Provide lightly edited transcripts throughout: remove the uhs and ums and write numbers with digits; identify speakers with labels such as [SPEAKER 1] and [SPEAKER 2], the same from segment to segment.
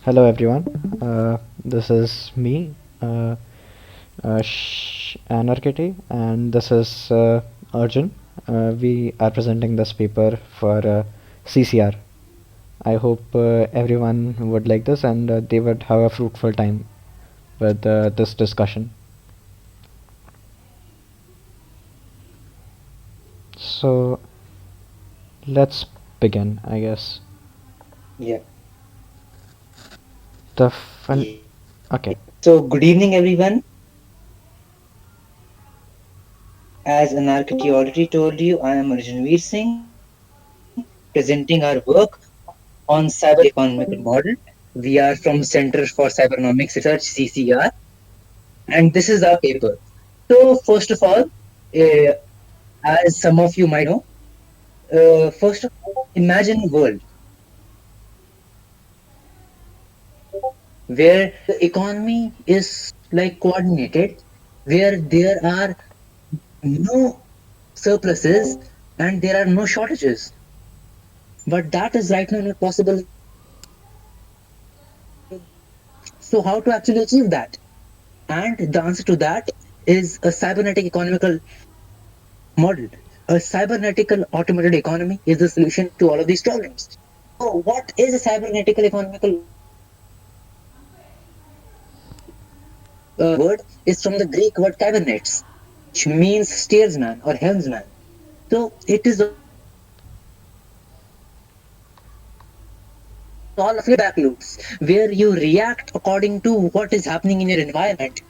[SPEAKER 1] Hello everyone. This is me, Anarchity, and this is Arjun. We are presenting this paper for CCR. I hope everyone would like this and they would have a fruitful time with this discussion. So let's begin, I guess.
[SPEAKER 2] Yeah.
[SPEAKER 1] The fun.
[SPEAKER 2] Yeah.
[SPEAKER 1] Okay.
[SPEAKER 2] So, good evening, everyone. As Anarchity already told you, I am Arjunveer Singh, presenting our work on cyber economical model. We are from Center for Cybernomics Research, CCR, and this is our paper. So, first of all, uh, as some of you might know, first of all, imagine a world where the economy is like coordinated, where there are no surpluses and there are no shortages. But that is right now not possible. So, how to actually achieve that? And the answer to that is a cybernetic economical model. A cybernetical automated economy is the solution to all of these problems. So, what is a cybernetical economical word? Is from the Greek word kybernets, which means steersman or helmsman. So, it is all of feedback loops where you react according to what is happening in your environment.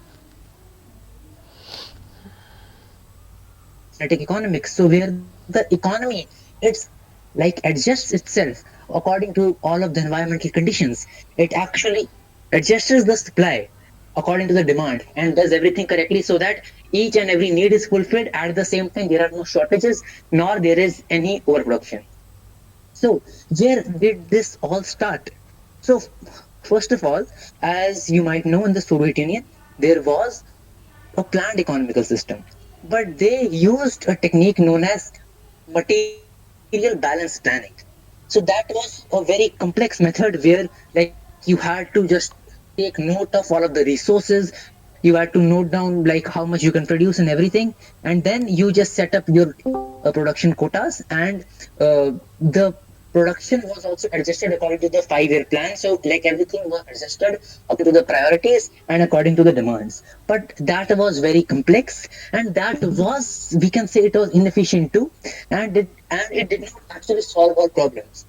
[SPEAKER 2] Economics. So where the economy it's like adjusts itself according to all of the environmental conditions. It actually adjusts the supply according to the demand and does everything correctly so that each and every need is fulfilled. At the same time, there are no shortages nor there is any overproduction. So where did this all start? So first of all, as you might know, in the Soviet Union, there was a planned economical system. But they used a technique known as material balance planning. So that was a very complex method where like you had to just take note of all of the resources, you had to note down like how much you can produce and everything, and then you just set up your production quotas and the production was also adjusted according to the 5-year plan. So like everything was adjusted according to the priorities and according to the demands. But that was very complex and that was, we can say, it was inefficient too, and it did not actually solve all problems.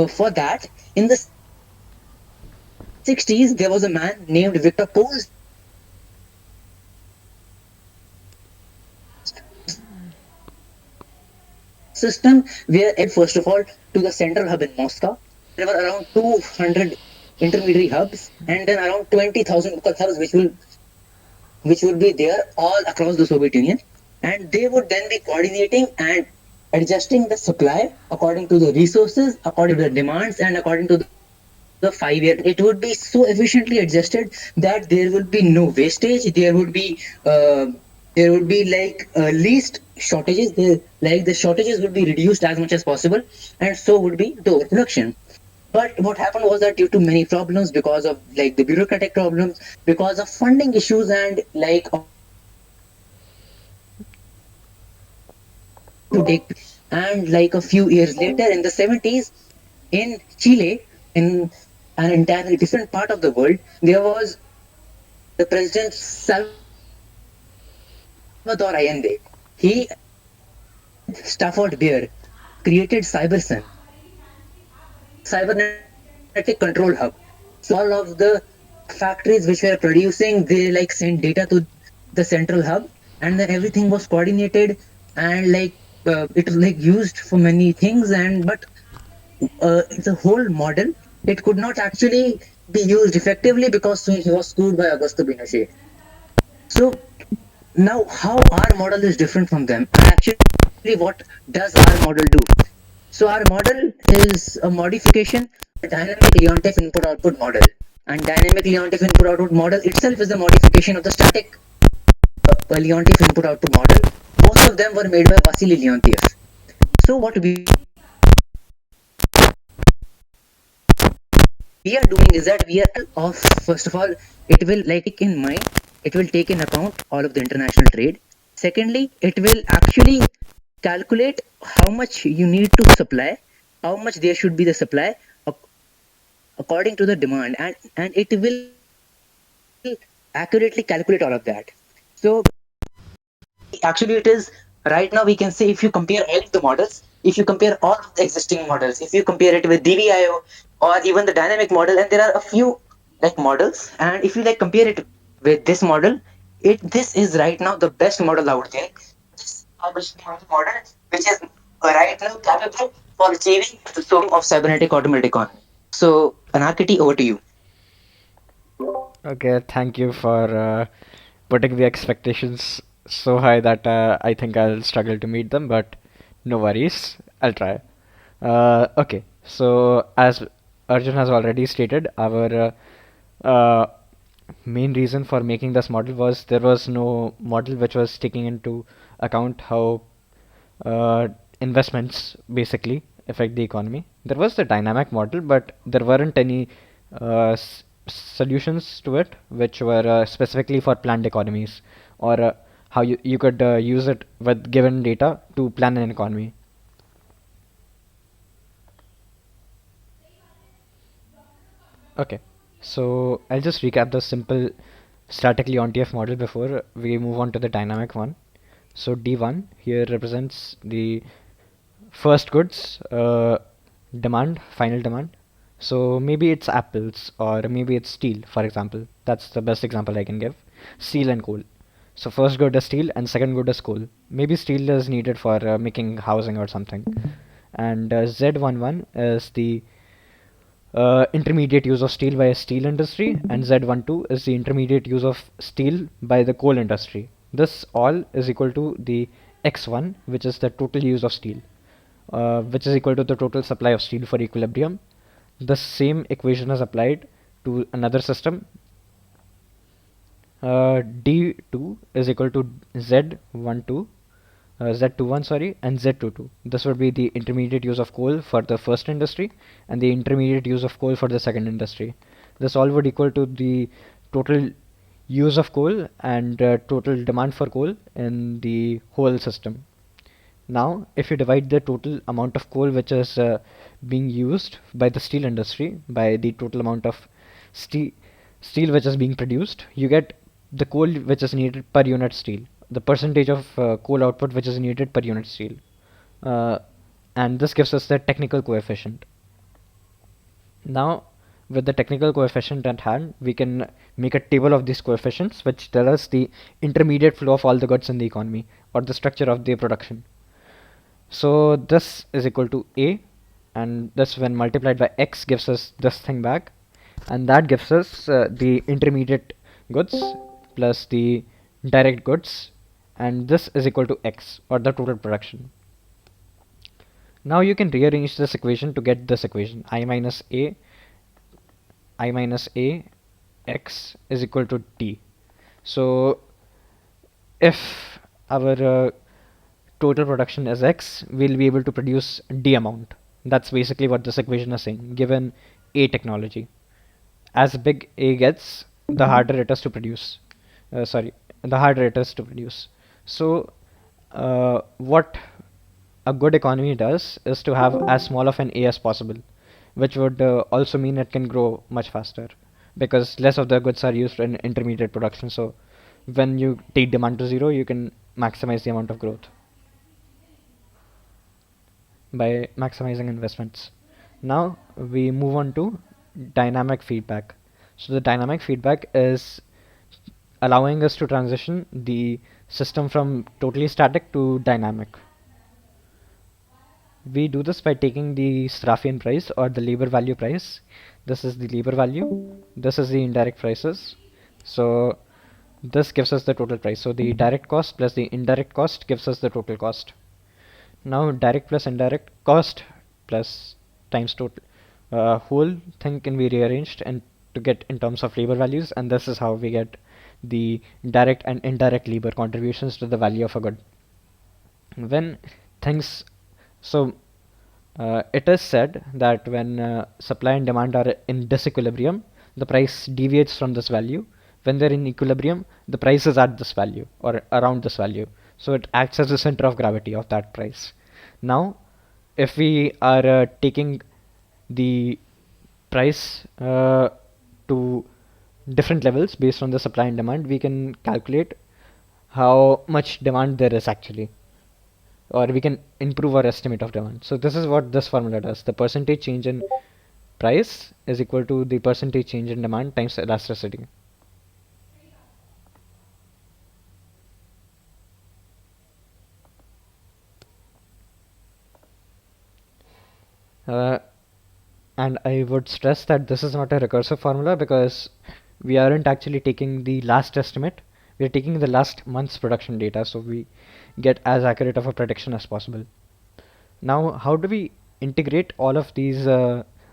[SPEAKER 2] For that, in the 60s, there was a man named Victor Pole system where first of all to the central hub in Moscow. There were around 200 intermediary hubs and then around 20,000 local hubs which would be there all across the Soviet Union, and they would then be coordinating and adjusting the supply according to the resources, according to the demands, and according to the 5-year. It would be so efficiently adjusted that there would be no wastage. There would be like least shortages. Like the shortages would be reduced as much as possible, and so would be the overproduction. But what happened was that due to many problems, because of like the bureaucratic problems, because of funding issues, and like to take, and like a few years later in the 70s in Chile, in an entirely different part of the world, there was the president Salvador Allende. He Stafford Bear created Cybersyn, cybernetic control hub. So all of the factories which were producing, they like sent data to the central hub, and then everything was coordinated and like it was like used for many things. And but the whole model, it could not actually be used effectively because he was screwed by Augusto Pinochet. So now, how our model is different from them, and actually, what does our model do? So, our model is a modification dynamic Leontief input-output model. And dynamic Leontief input-output model itself is a modification of the static Leontief input-output model. Both of them were made by Vasily Leontief. So what we are doing is that we are of first of all, it will like take in mind, it will take in account all of the international trade. Secondly, it will actually calculate how much you need to supply, how much there should be the supply according to the demand, and it will accurately calculate all of that. So actually it is, right now we can say, if you compare all of the models, if you compare all of the existing models, if you compare it with DVIO or even the dynamic model, and there are a few like models, and if you like compare it with this model, this is right now the best model out there. This model which is right now capable for achieving the sum of cybernetic automated economy. So Anakiti, over to you.
[SPEAKER 1] Okay, thank you for putting the expectations so high that I think I'll struggle to meet them, but no worries, I'll try. Okay, so as Arjun has already stated, our main reason for making this model was there was no model which was taking into account how uh, investments basically affect the economy. There was the dynamic model, but there weren't any solutions to it which were specifically for planned economies, or how you could use it with given data to plan an economy. Okay, so I'll just recap the simple static Leontief model before we move on to the dynamic one. So D1 here represents the first goods demand, final demand. So maybe it's apples or maybe it's steel, for example. That's the best example I can give. Steel and coal. So first good is steel and second good is coal. Maybe steel is needed for making housing or something. And Z11 is the intermediate use of steel by a steel industry, and Z12 is the intermediate use of steel by the coal industry. This all is equal to the X1, which is the total use of steel, which is equal to the total supply of steel for equilibrium. The same equation is applied to another system. D2 is equal to Z12, Z21 sorry, and Z22. This would be the intermediate use of coal for the first industry and the intermediate use of coal for the second industry. This all would equal to the total use of coal and total demand for coal in the whole system. Now, if you divide the total amount of coal which is being used by the steel industry by the total amount of steel which is being produced, you get the coal which is needed per unit steel, the percentage of coal output which is needed per unit steel, uh, and this gives us the technical coefficient. Now, with the technical coefficient at hand, we can make a table of these coefficients which tell us the intermediate flow of all the goods in the economy or the structure of the production. So this is equal to A, and this when multiplied by X gives us this thing back, and that gives us the intermediate goods plus the direct goods, and this is equal to X, or the total production. Now you can rearrange this equation to get this equation: I minus A X is equal to T. So if our total production is X, we'll be able to produce D amount. That's basically what this equation is saying, given A technology. As big A gets, the harder it is to produce. The harder it is to produce. So, what a good economy does is to have as small of an A as possible, which would also mean it can grow much faster because less of the goods are used in intermediate production. So, when you take demand to zero, you can maximize the amount of growth by maximizing investments. Now we move on to dynamic feedback. So the dynamic feedback is allowing us to transition the system from totally static to dynamic. We do this by taking the Sraffian price or the labor value price. This is the labor value. This is the indirect prices. So this gives us the total price. So the direct cost plus the indirect cost gives us the total cost. Now direct plus indirect cost plus times total whole thing can be rearranged and to get in terms of labor values, and this is how we get the direct and indirect labor contributions to the value of a good. When things so it is said that when supply and demand are in disequilibrium, the price deviates from this value. When they're in equilibrium, the price is at this value or around this value. So it acts as the center of gravity of that price. Now, if we are taking the price to different levels based on the supply and demand, we can calculate how much demand there is actually, or we can improve our estimate of demand. So this is what this formula does. The percentage change in price is equal to the percentage change in demand times elasticity. Uh, and I would stress that this is not a recursive formula because we aren't actually taking the last estimate. We are taking the last month's production data, so we get as accurate of a prediction as possible. Now, how do we integrate all of these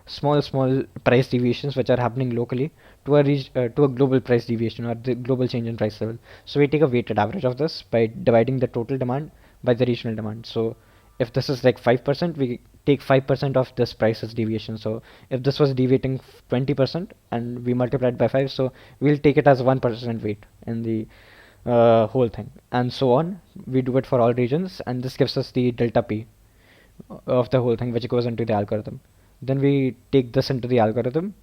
[SPEAKER 1] small price deviations which are happening locally to to a global price deviation or the global change in price level? So we take a weighted average of this by dividing the total demand by the regional demand. So if this is like 5%, we take 5% of this price's deviation. So if this was deviating 20% and we multiply it by 5, so we'll take it as 1% weight in the whole thing, and so on. We do it for all regions, and this gives us the delta P of the whole thing, which goes into the algorithm. Then we take this into the algorithm.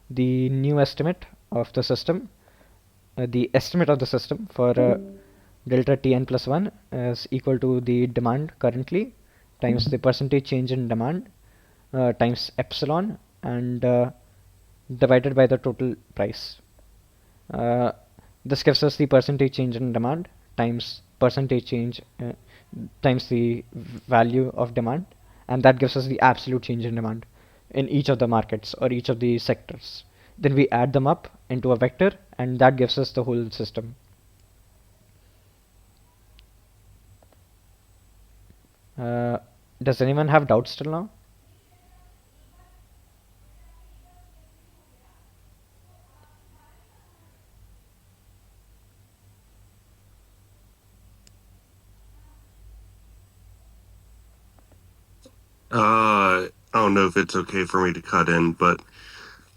[SPEAKER 1] The new estimate of the system, the estimate of the system for delta Tn plus 1 is equal to the demand currently times the percentage change in demand times epsilon and divided by the total price. Uh, this gives us the percentage change in demand times percentage change times the value of demand, and that gives us the absolute change in demand in each of the markets or each of the sectors. Then we add them up into a vector, and that gives us the whole system. Uh, does anyone have doubts till now?
[SPEAKER 3] I don't know if it's okay for me to cut in, but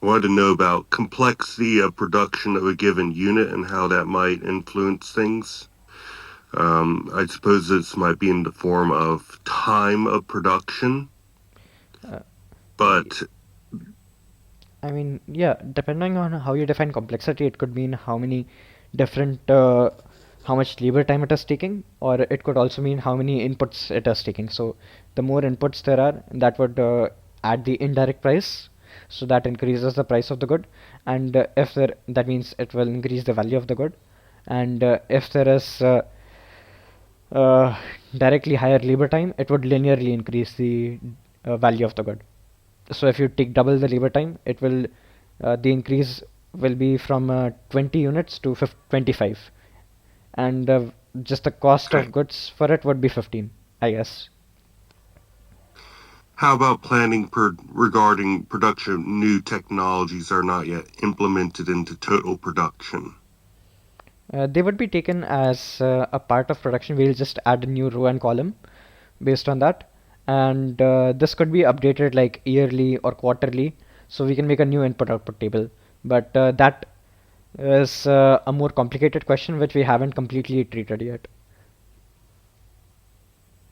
[SPEAKER 3] I wanted to know about complexity of production of a given unit and how that might influence things. I suppose this might be in the form of time of production,
[SPEAKER 1] Uh,
[SPEAKER 3] but
[SPEAKER 1] I mean, yeah, depending on how you define complexity, it could mean how many different, how much labor time it is taking, or it could also mean how many inputs it is taking. So the more inputs there are, that would add the indirect price, so that increases the price of the good. And if there, that means it will increase the value of the good. And if there is uh, directly higher labor time, it would linearly increase the value of the good. So if you take double the labor time, it will the increase will be from 20 units to 25, and just the cost
[SPEAKER 3] okay.
[SPEAKER 1] of goods for it would be 15, I guess.
[SPEAKER 3] How about planning regarding production of new technologies are not yet implemented into total production?
[SPEAKER 1] They would be taken as a part of production. We'll just add a new row and column based on that, and this could be updated like yearly or quarterly, so we can make a new input output table. But that is a more complicated question which we haven't completely treated yet.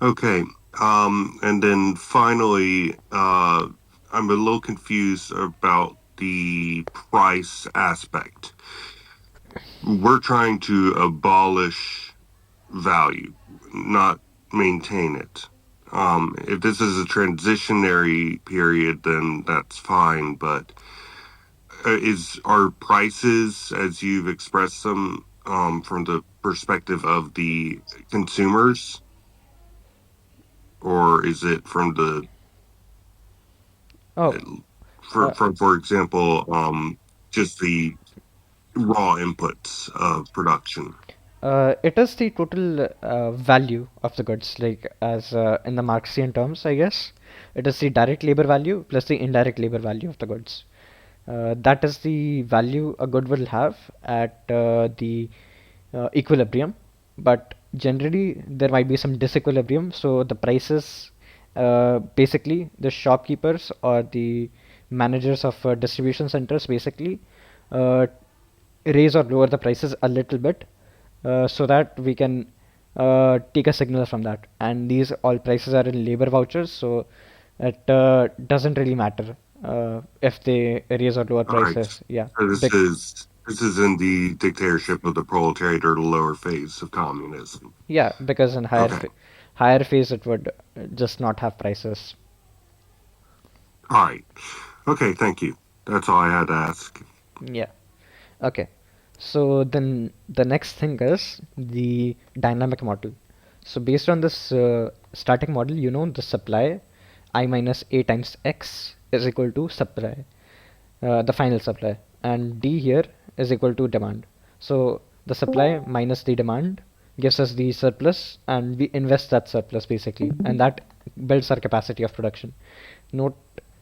[SPEAKER 3] Okay. And then finally, I'm a little confused about the price aspect. We're trying to abolish value, not maintain it. If this is a transitionary period, then that's fine. But are prices, as you've expressed them, from the perspective of the consumers, or is it from the
[SPEAKER 1] Oh, uh,
[SPEAKER 3] for example, just the raw inputs of production?
[SPEAKER 1] it is the total value of the goods, like as in the Marxian terms, I guess. It is the direct labor value plus the indirect labor value of the goods. That is the value a good will have at the equilibrium, but generally there might be some disequilibrium. So the prices, basically the shopkeepers or the managers of distribution centers basically uh, raise or lower the prices a little bit, so that we can take a signal from that. And these all prices are in labor vouchers, so it doesn't really matter if they raise or lower
[SPEAKER 3] All right.
[SPEAKER 1] prices. Yeah.
[SPEAKER 3] So this is in the dictatorship of the proletariat, or the lower phase of communism.
[SPEAKER 1] Yeah, because in
[SPEAKER 3] Okay.
[SPEAKER 1] higher phase it would just not have prices.
[SPEAKER 3] All right. Okay. Thank you. That's all I had to ask.
[SPEAKER 1] Yeah. Okay. So then the next thing is the dynamic model. So based on this static model, you know the supply I minus A times X is equal to supply, the final supply, and D here is equal to demand. So the supply minus the demand gives us the surplus, and we invest that surplus basically, and that builds our capacity of production. Note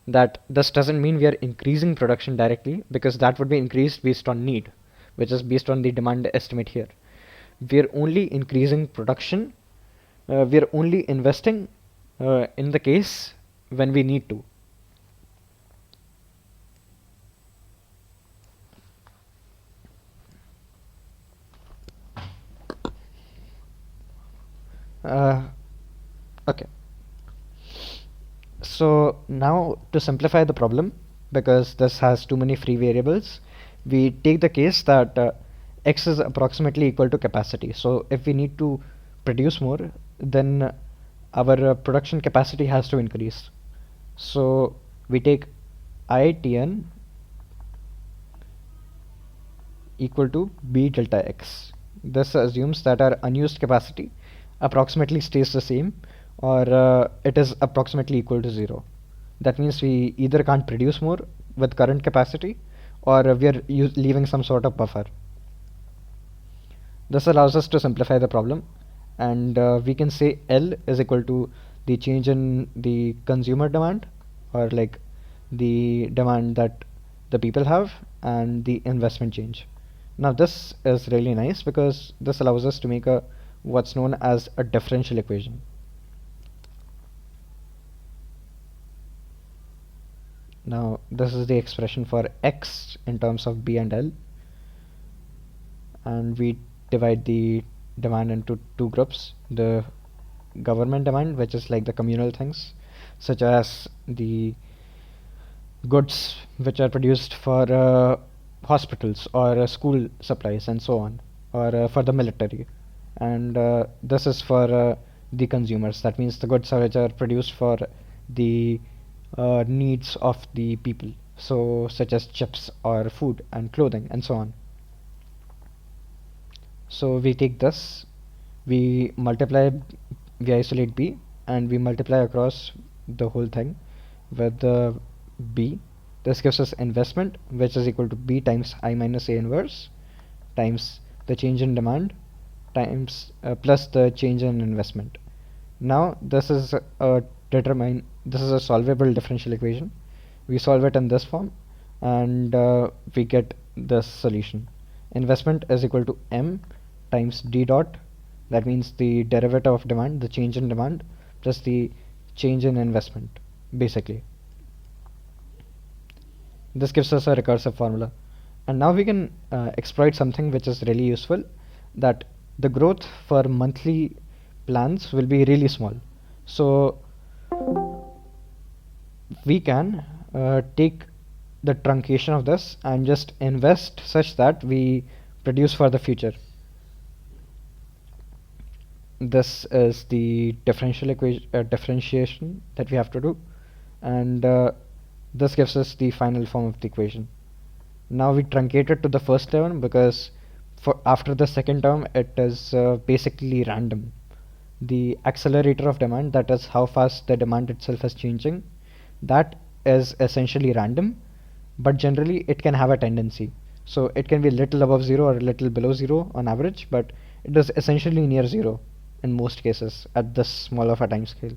[SPEAKER 1] that this doesn't mean we are increasing production directly, because that would be increased based on need, which is based on the demand estimate here. We are only increasing production, we are only investing in the case when we need to. Uh, okay. So now to simplify the problem, because this has too many free variables, we take the case that x is approximately equal to capacity. So if we need to produce more, then our production capacity has to increase. So we take ITN equal to B delta X. This assumes that our unused capacity approximately stays the same, or it is approximately equal to 0. That means we either can't produce more with current capacity, or we are leaving some sort of buffer. This allows us to simplify the problem, and we can say L is equal to the change in the consumer demand, or like the demand that the people have, and the investment change. Now this is really nice because this allows us to make a what's known as a differential equation. Now this is the expression for x in terms of B and L, and we divide the demand into two groups: the government demand, which is like the communal things, such as the goods which are produced for hospitals, or school supplies and so on, or for the military. And this is for the consumers. That means the goods which are produced for the needs of the people, so such as chips or food and clothing and so on. So we take this, we multiply, we isolate B, and we multiply across the whole thing with the B. This gives us investment, which is equal to B times I minus A inverse times the change in demand times plus the change in investment. Now this is a solvable differential equation. We solve it in this form, and we get this solution. Investment is equal to M times D dot, that means the derivative of demand, the change in demand, plus the change in investment, basically. This gives us a recursive formula. And now we can exploit something which is really useful, that the growth for monthly plans will be really small. So we can take the truncation of this and just invest such that we produce for the future. This is the differential equation, differentiation that we have to do, and this gives us the final form of the equation. Now we truncate it to the first term, because for after the second term it is basically random. The accelerator of demand, that is how fast the demand itself is changing, that is essentially random, but generally it can have a tendency. So it can be a little above 0 or a little below 0 on average, but it is essentially near 0 in most cases at this small of a time scale.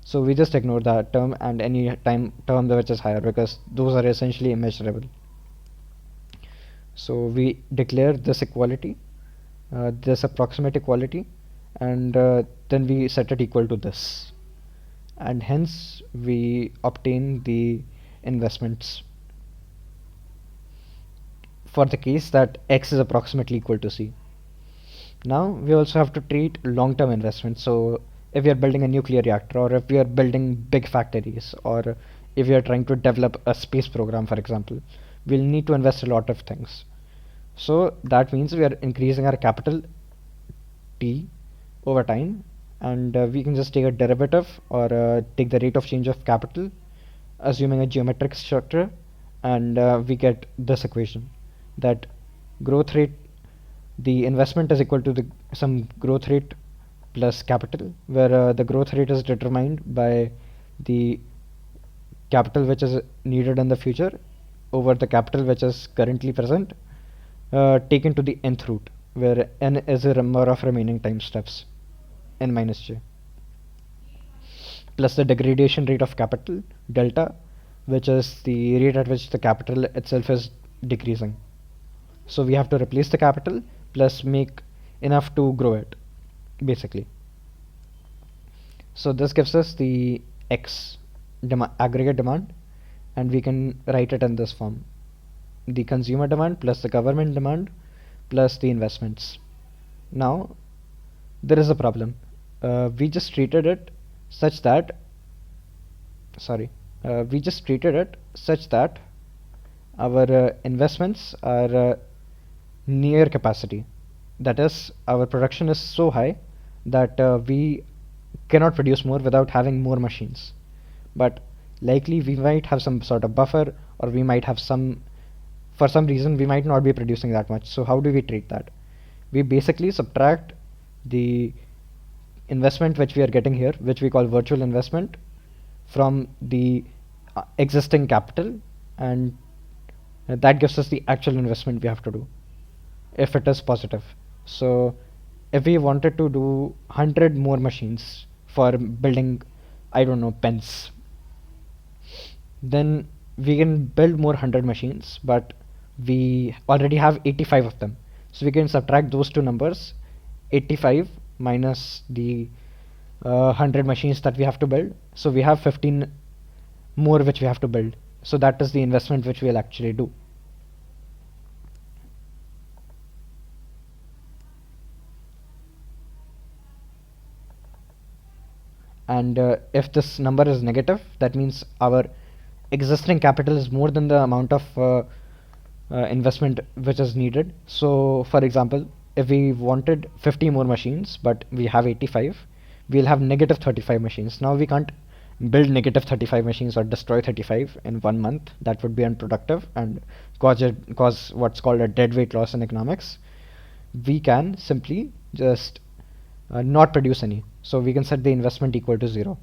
[SPEAKER 1] So we just ignore that term and any time term which is higher, because those are essentially immeasurable. So we declare this equality, this approximate equality, and then we set it equal to this, and hence we obtain the investments for the case that x is approximately equal to c. Now we also have to treat long-term investments. So if we are building a nuclear reactor, or if we are building big factories, or if we are trying to develop a space program, for example, we'll need to invest a lot of things. So that means we are increasing our capital T over time, and we can just take a derivative, or take the rate of change of capital, assuming a geometric structure, and we get this equation that growth rate, the investment is equal to the some growth rate plus capital, where the growth rate is determined by the capital which is needed in the future over the capital which is currently present, taken to the nth root, where n is the number of remaining time steps, n minus j, plus the degradation rate of capital, delta, which is the rate at which the capital itself is decreasing. So we have to replace the capital plus make enough to grow it, basically. So this gives us the x aggregate demand, and we can write it in this form: the consumer demand plus the government demand plus the investments. Now there is a problem. We just treated it such that our investments are near capacity. That is, our production is so high that we cannot produce more without having more machines. But likely we might have some sort of buffer, or we might have for some reason we might not be producing that much. So how do we treat that? We basically subtract the investment which we are getting here, which we call virtual investment, from the existing capital, and that gives us the actual investment we have to do if it is positive. So if we wanted to do 100 more machines for building, I don't know, pens, then we can build more 100 machines, but we already have 85 of them. So we can subtract those two numbers, 85 minus the 100 machines that we have to build. So we have 15 more which we have to build. So that is the investment which we'll actually do. And if this number is negative, that means our existing capital is more than the amount of investment which is needed. So for example, if we wanted 50 more machines but we have 85, we'll have negative 35 machines. Now we can't build negative 35 machines or destroy 35 in 1 month. That would be unproductive and cause what's called a deadweight loss in economics. We can simply just not produce any. So we can set the investment equal to 0.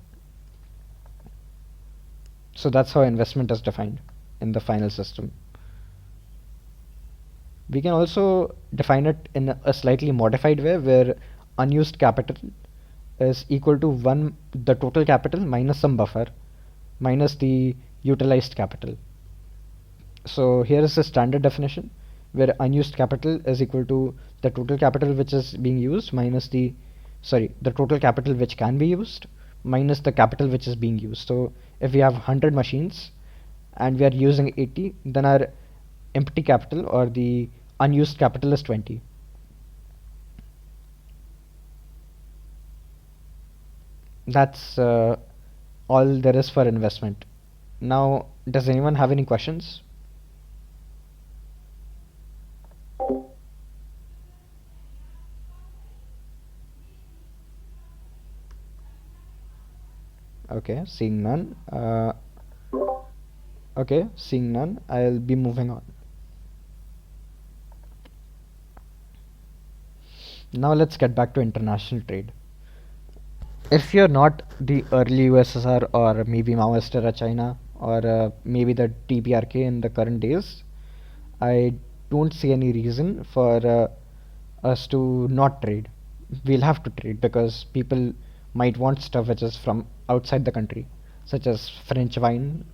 [SPEAKER 1] So that's how investment is defined in the final system. We can also define it in a slightly modified way, where unused capital is equal to the total capital minus some buffer minus the utilized capital. So here is the standard definition, where unused capital is equal to the total capital which is being used minus the total capital which can be used minus the capital which is being used. So if we have 100 machines and we are using 80, then our empty capital or the unused capital is 20. That's all there is for investment. Now, does anyone have any questions? Okay, seeing none. Okay, seeing none, I'll be moving on. Now let's get back to international trade. If you're not the early USSR or maybe Maoist era China or maybe the TPRK in the current days, I don't see any reason for us to not trade. We'll have to trade because people might want stuff which is from outside the country, such as French wine,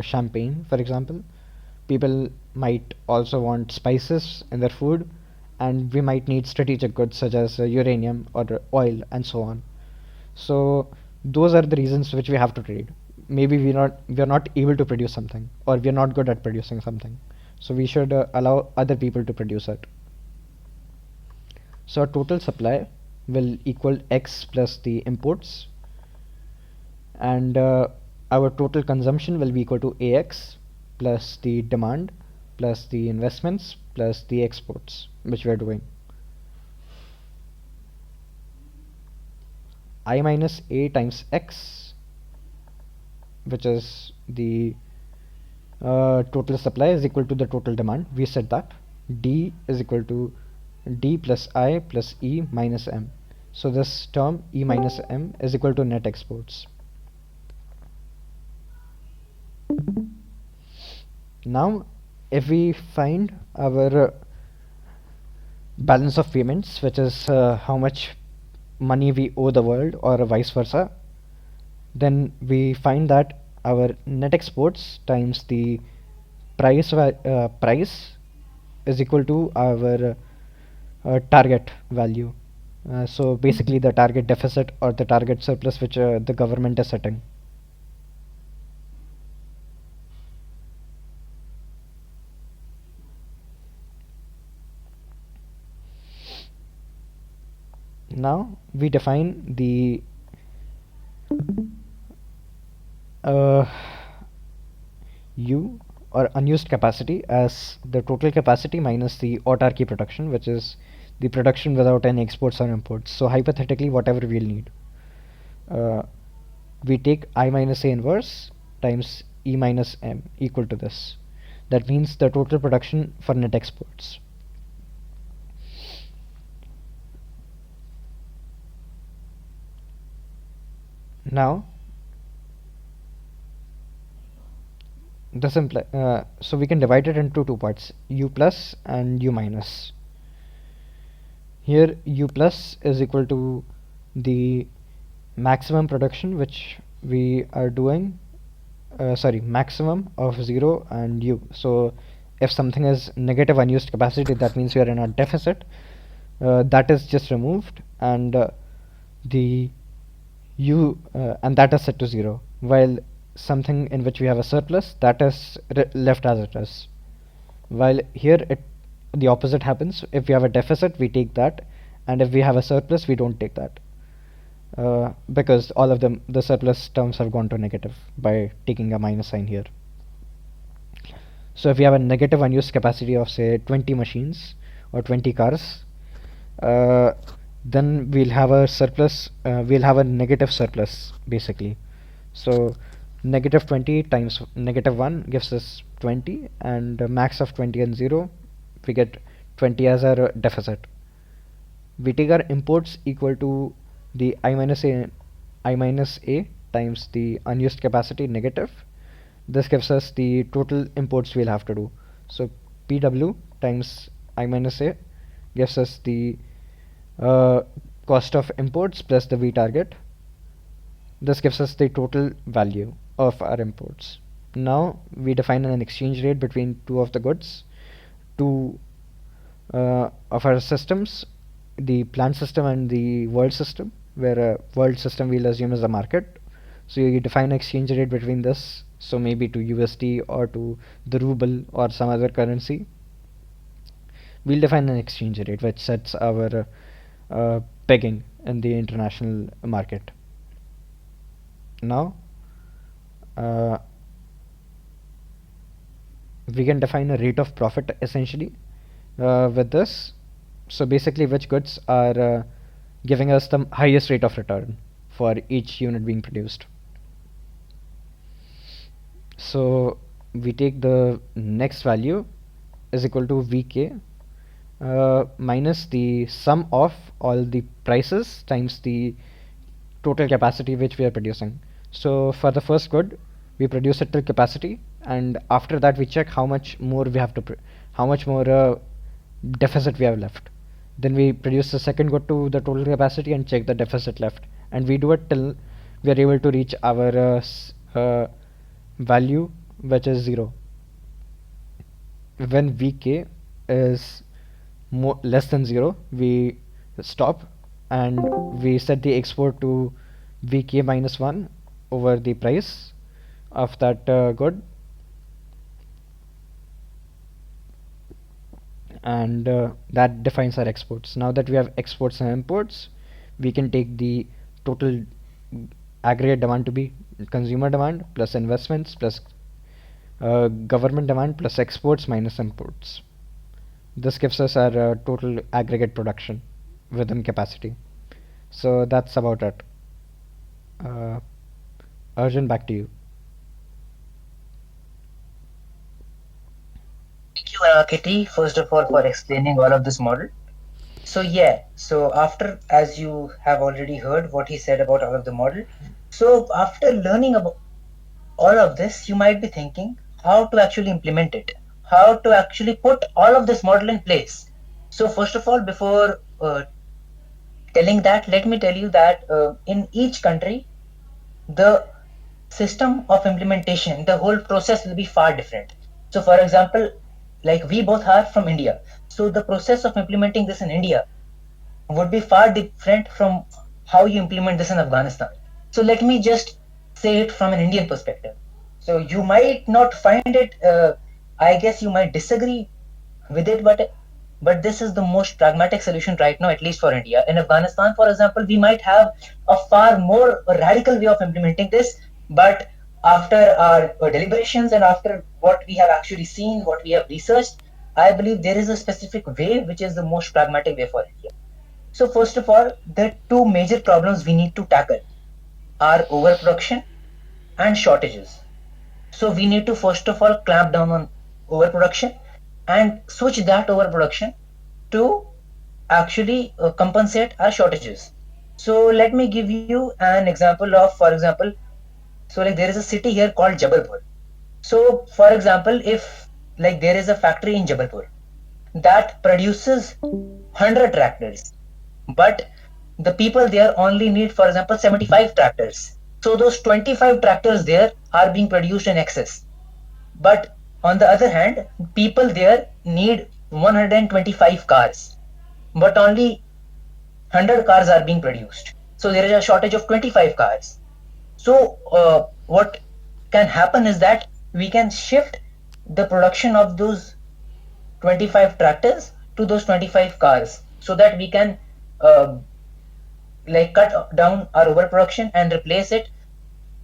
[SPEAKER 1] champagne, for example. People might also want spices in their food, and we might need strategic goods such as uranium or oil and so on. So those are the reasons which we have to trade. Maybe we are not able to produce something, or we are not good at producing something. So we should allow other people to produce it. So our total supply will equal X plus the imports, and our total consumption will be equal to AX plus the demand plus the investments plus the exports which we are doing. I minus A times X, which is the total supply, is equal to the total demand. We said that D is equal to D plus I plus E minus M. So this term E minus M is equal to net exports. Now if we find our balance of payments, which is how much money we owe the world or vice versa, then we find that our net exports times the price is equal to our target value. So basically the target deficit or the target surplus which the government is setting. Now we define the U or unused capacity as the total capacity minus the autarky production, which is the production without any exports or imports. So hypothetically, whatever we'll need, we take I minus A inverse times E minus M equal to this. That means the total production for net exports. Now this so we can divide it into two parts, U plus and U minus. Here U plus is equal to the maximum production which we are doing, maximum of 0 and U. So if something is negative unused capacity, that means we are in a deficit. That is just removed, and the U and that is set to 0, while something in which we have a surplus, that is left as it is. While here the opposite happens. If we have a deficit, we take that, and if we have a surplus, we don't take that, because all of the surplus terms have gone to negative by taking a minus sign here. So if we have a negative unused capacity of say 20 machines or 20 cars, then we'll have a surplus, we'll have a negative surplus basically. So negative 20 times negative 1 gives us 20, and a max of 20 and 0, we get 20 as our deficit. We take our imports equal to the I minus A times the unused capacity negative. This gives us the total imports we'll have to do. So PW times I minus A gives us the cost of imports plus the V target. This gives us the total value of our imports. Now we define an exchange rate between two of the goods, two of our systems, the plant system and the world system, where a world system we'll assume is a market. So you define an exchange rate between this, so maybe to USD or to the ruble or some other currency. We'll define an exchange rate which sets our pegging in the international market. Now we can define a rate of profit essentially with this. So basically which goods are giving us the highest rate of return for each unit being produced. So we take the next value is equal to VK minus the sum of all the prices times the total capacity which we are producing. So for the first good, we produce it till capacity, and after that we check how much more we have to how much more deficit we have left. Then we produce the second good to the total capacity and check the deficit left, and we do it till we are able to reach our value, which is 0. When vk is less than 0, we stop and we set the export to vk minus 1 over the price of that good, and that defines our exports. Now that we have exports and imports, we can take the total aggregate demand to be consumer demand plus investments plus government demand plus exports minus imports. This gives us our total aggregate production within capacity. So that's about it. uh, Arjun, back to you.
[SPEAKER 2] Thank you, Kitty, first of all, for explaining all of this model. So yeah, so after, as you have already heard what he said about all of the model, so after learning about all of this, you might be thinking how to actually implement it, how to actually put all of this model in place. So first of all, before telling that, let me tell you that in each country, the system of implementation, the whole process will be far different. So for example, like we both are from India, so the process of implementing this in India would be far different from how you implement this in Afghanistan. So let me just say it from an Indian perspective. So you might not find it, I guess you might disagree with it, but this is the most pragmatic solution right now, at least for India. In Afghanistan, for example, we might have a far more radical way of implementing this, but after our deliberations and after what we have actually seen, what we have researched, I believe there is a specific way which is the most pragmatic way for India. So first of all, the two major problems we need to tackle are overproduction and shortages. So we need to first of all clamp down on overproduction and switch that overproduction to actually compensate our shortages. So let me give you an example of, for example, so like there is a city here called Jabalpur. So for example, if like there is a factory in Jabalpur that produces 100 tractors, but the people there only need, for example, 75 tractors. So those 25 tractors there are being produced in excess. But on the other hand, people there need 125 cars, but only 100 cars are being produced. So there is a shortage of 25 cars. So what can happen is that we can shift the production of those 25 tractors to those 25 cars so that we can uh, like cut down our overproduction and replace it,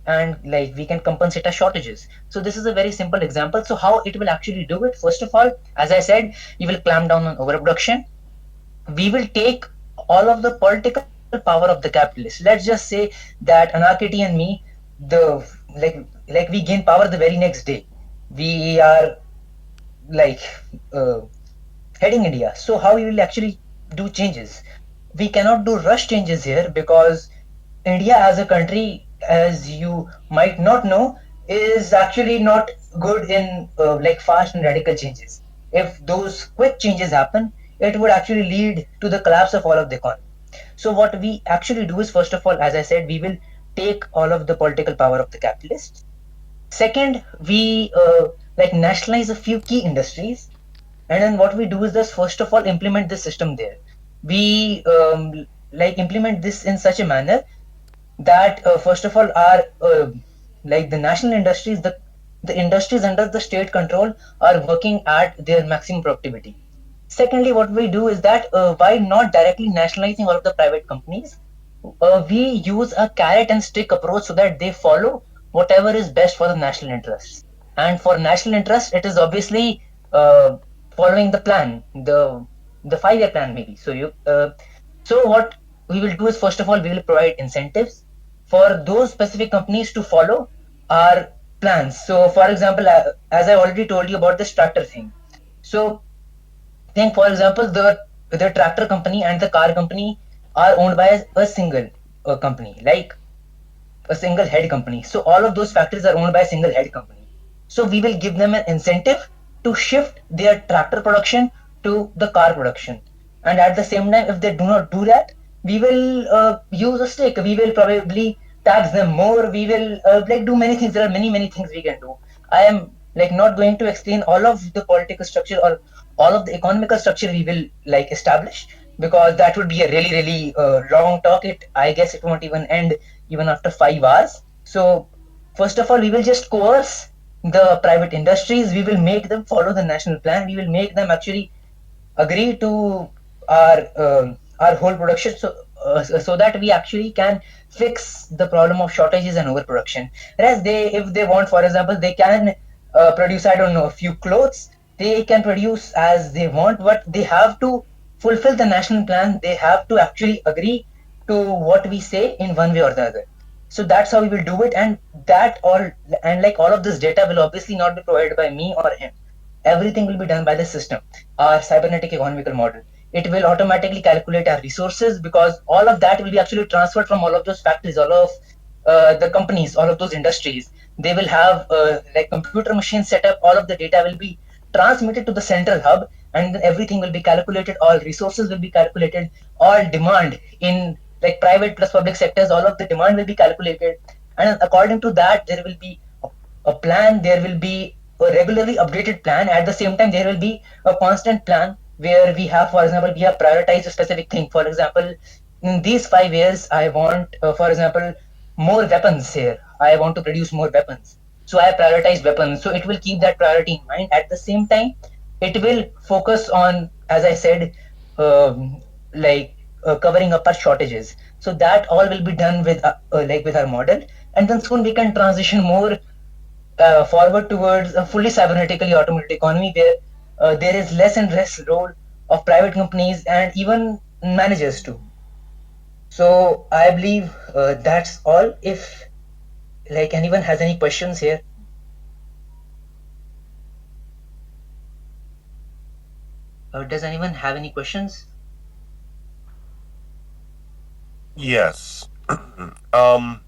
[SPEAKER 2] and like we can compensate our shortages. So this is a very simple example. So how it will actually do it, first of all, as I said, you will clamp down on overproduction. We will take all of the political power of the capitalists. Let's just say that Anarchy and me, the like we gain power the very next day. We are like uh, heading India. So how we will actually do changes? We cannot do rush changes here because India as a country, as you might not know, is actually not good in like fast and radical changes. If those quick changes happen, it would actually lead to the collapse of all of the economy. So what we actually do is, first of all, as I said, we will take all of the political power of the capitalists. Second, we like nationalize a few key industries, and then what we do is this: first of all, implement this system there. We like implement this in such a manner that first of all, our like the national industries, the industries under the state control are working at their maximum productivity. Secondly, what we do is that by not directly nationalizing all of the private companies, we use a carrot and stick approach so that they follow whatever is best for the national interests. And for national interest, it is obviously following the plan, the 5-year plan maybe. So what we will do is, first of all, we will provide incentives for those specific companies to follow our plans. So for example, as I already told you about this tractor thing. So think, for example, the tractor company and the car company are owned by a single company, like a single head company. So all of those factories are owned by a single head company. So we will give them an incentive to shift their tractor production to the car production. And at the same time, if they do not do that, we will use a stick. We will probably tax them more. We will like do many things. There are many things we can do. I am like not going to explain all of the political structure or all of the economical structure we will like establish, because that would be a really long talk. I guess it won't even end even after 5 hours. So first of all, we will just coerce the private industries. We will make them follow the national plan. We will make them actually agree to our whole production, so that we actually can fix the problem of shortages and overproduction. Whereas they, if they want, for example, they can produce, I don't know, a few clothes. They can produce as they want, but they have to fulfill the national plan. They have to actually agree to what we say in one way or the other. So that's how we will do it. And that all, and like all of this data will obviously not be provided by me or him. Everything will be done by the system, our cybernetic economical model. It will automatically calculate our resources, because all of that will be actually transferred from all of those factories, all of the companies, all of those industries. They will have like computer machines set up. All of the data will be transmitted to the central hub, and then everything will be calculated. All resources will be calculated. All demand in like private plus public sectors, all of the demand will be calculated, and according to that, there will be a plan. There will be a regularly updated plan. At the same time, there will be a constant plan where we have, for example, we have prioritized a specific thing. For example, in these 5 years, I want, for example, more weapons here. I want to produce more weapons. So I prioritize weapons. So it will keep that priority in mind. At the same time, it will focus on, as I said, like covering up our shortages. So that all will be done with like with our model, and then soon we can transition more forward towards a fully cybernetically automated economy, where there is less and less role of private companies and even managers too. So I believe that's all. If like anyone has any questions here. Does anyone have any questions?
[SPEAKER 3] Yes. I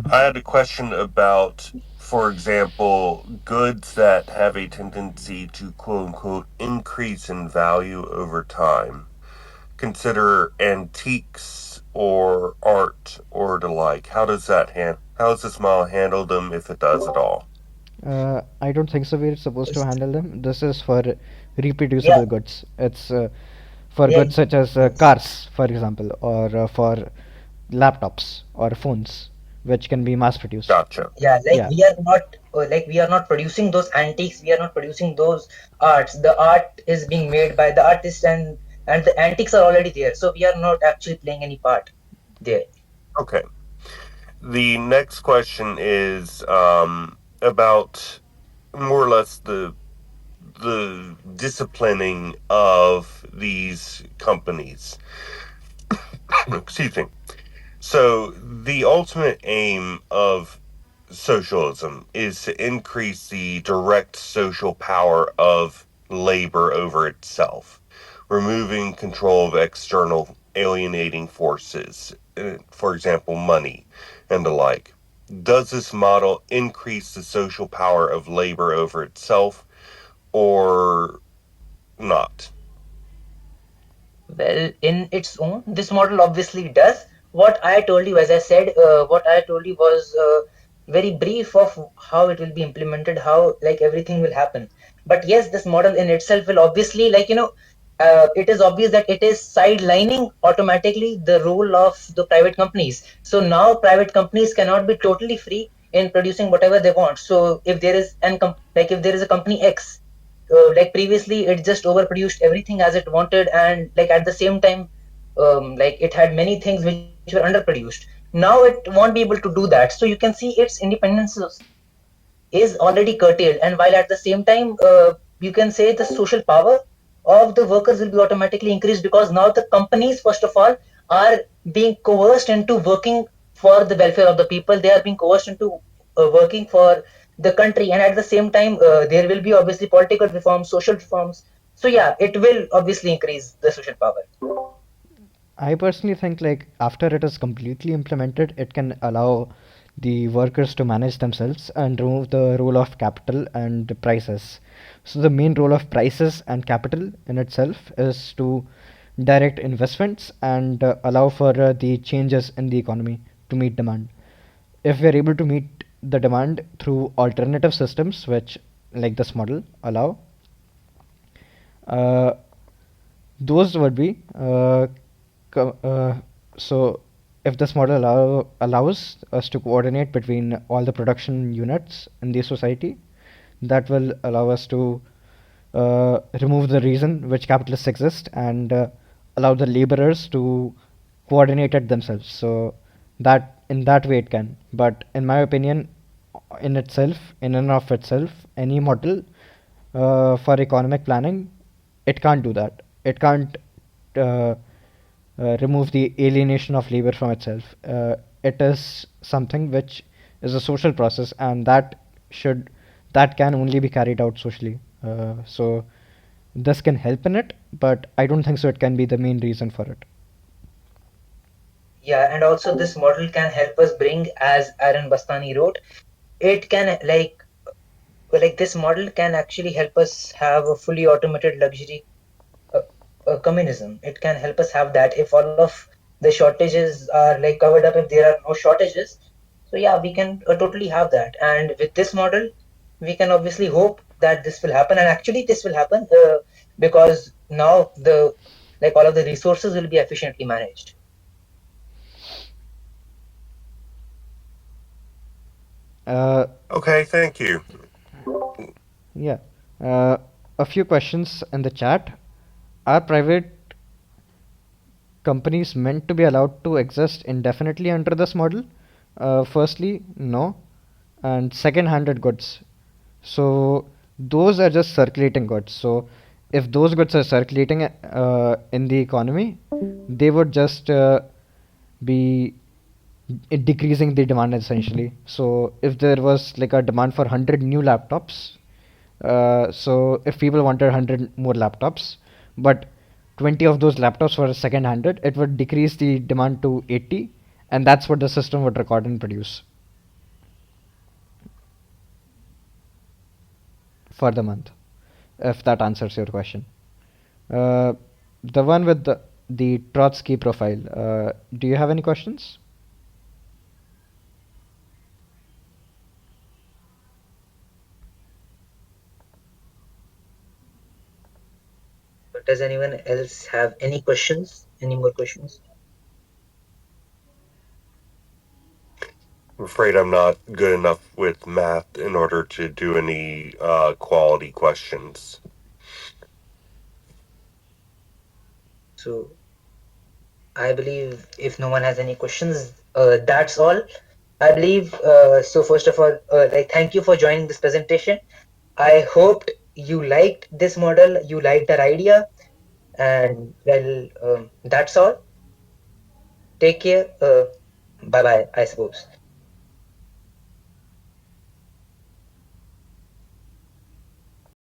[SPEAKER 3] had a question about, for example, goods that have a tendency to quote unquote increase in value over time. Consider antiques or art or the like. How does this model handle them, if it does at all?
[SPEAKER 1] I don't think so. We're supposed to
[SPEAKER 2] Yes.
[SPEAKER 1] handle them. This is for reproducible
[SPEAKER 2] Yeah.
[SPEAKER 1] goods. It's for
[SPEAKER 2] Yeah.
[SPEAKER 1] goods such as
[SPEAKER 2] Yes.
[SPEAKER 1] cars, for example, or for laptops or phones, which can be mass produced.
[SPEAKER 3] Gotcha.
[SPEAKER 2] Yeah, like
[SPEAKER 1] Yeah,
[SPEAKER 2] we are not producing those antiques. We are not producing those arts. The art is being made by the artist, and the antiques are already there. So we are not actually playing any part there.
[SPEAKER 3] Okay. The next question is about more or less the disciplining of these companies. Excuse me. So the ultimate aim of socialism is to increase the direct social power of labor over itself, removing control of external alienating forces, for example, money and the like. Does this model increase the social power of labor over itself or not?
[SPEAKER 2] Well, in its own, this model obviously does. What I told you, as I said, what I told you was very brief of how it will be implemented, how like everything will happen. But yes, this model in itself will obviously, like, it is obvious that it is sidelining automatically the role of the private companies. So now private companies cannot be totally free in producing whatever they want. So if there is like if there is a company X, like previously it just overproduced everything as it wanted, and like at the same time, like it had many things which were underproduced. Now it won't be able to do that. So you can see its independence is already curtailed, and while at the same time, you can say the social power of the workers will be automatically increased, because now the companies, first of all, are being coerced into working for the welfare of the people. They are being coerced into working for the country, and at the same time, there will be obviously political reforms, social reforms. So yeah, it will obviously increase the social power.
[SPEAKER 1] I personally think like after it is completely implemented, it can allow the workers to manage themselves and remove the role of capital and prices. So the main role of prices and capital in itself is to direct investments, and allow for the changes in the economy to meet demand. If we are able to meet the demand through alternative systems, which, like this model, allow, uh, those would be co- so if this model allows us to coordinate between all the production units in the society, that will allow us to remove the reason which capitalists exist, and allow the laborers to coordinate it themselves. So that in that way it can. But in my opinion, in itself, in and of itself, any model for economic planning, it can't do that. It can't uh, remove the alienation of labor from itself. It is something which is a social process, and should that can only be carried out socially. So this can help in it, but I don't think so. It can be the main reason for it.
[SPEAKER 2] Yeah, and also this model can help us bring, as Aaron Bastani wrote, it can like this model can actually help us have a fully automated luxury uh, communism. It can help us have that if all of the shortages are like covered up, if there are no shortages. So yeah, we can totally have that. And with this model, we can obviously hope that this will happen. And actually, this will happen because now the like all of the resources will be efficiently managed.
[SPEAKER 1] Uh,
[SPEAKER 3] Okay, thank you.
[SPEAKER 1] yeah. A few questions in the chat. Are private companies meant to be allowed to exist indefinitely under this model? Firstly, no. And second-handed goods. So those are just circulating goods. So if those goods are circulating in the economy, they would just be decreasing the demand essentially. So if there was like a demand for 100 new laptops, so if people wanted 100 more laptops, but 20 of those laptops were second handed, it would decrease the demand to 80, and that's what the system would record and produce for the month, if that answers your question. Uh, the one with the Trotsky profile, do you have any questions?
[SPEAKER 2] Does anyone else have any questions? Any more questions?
[SPEAKER 3] I'm afraid I'm not good enough with math in order to do any quality questions.
[SPEAKER 2] So I believe if no one has any questions, that's all. I believe so. First of all, like thank you for joining this presentation. I hoped you liked this model, you liked our idea, and well, that's all. Take care. Bye bye, I suppose.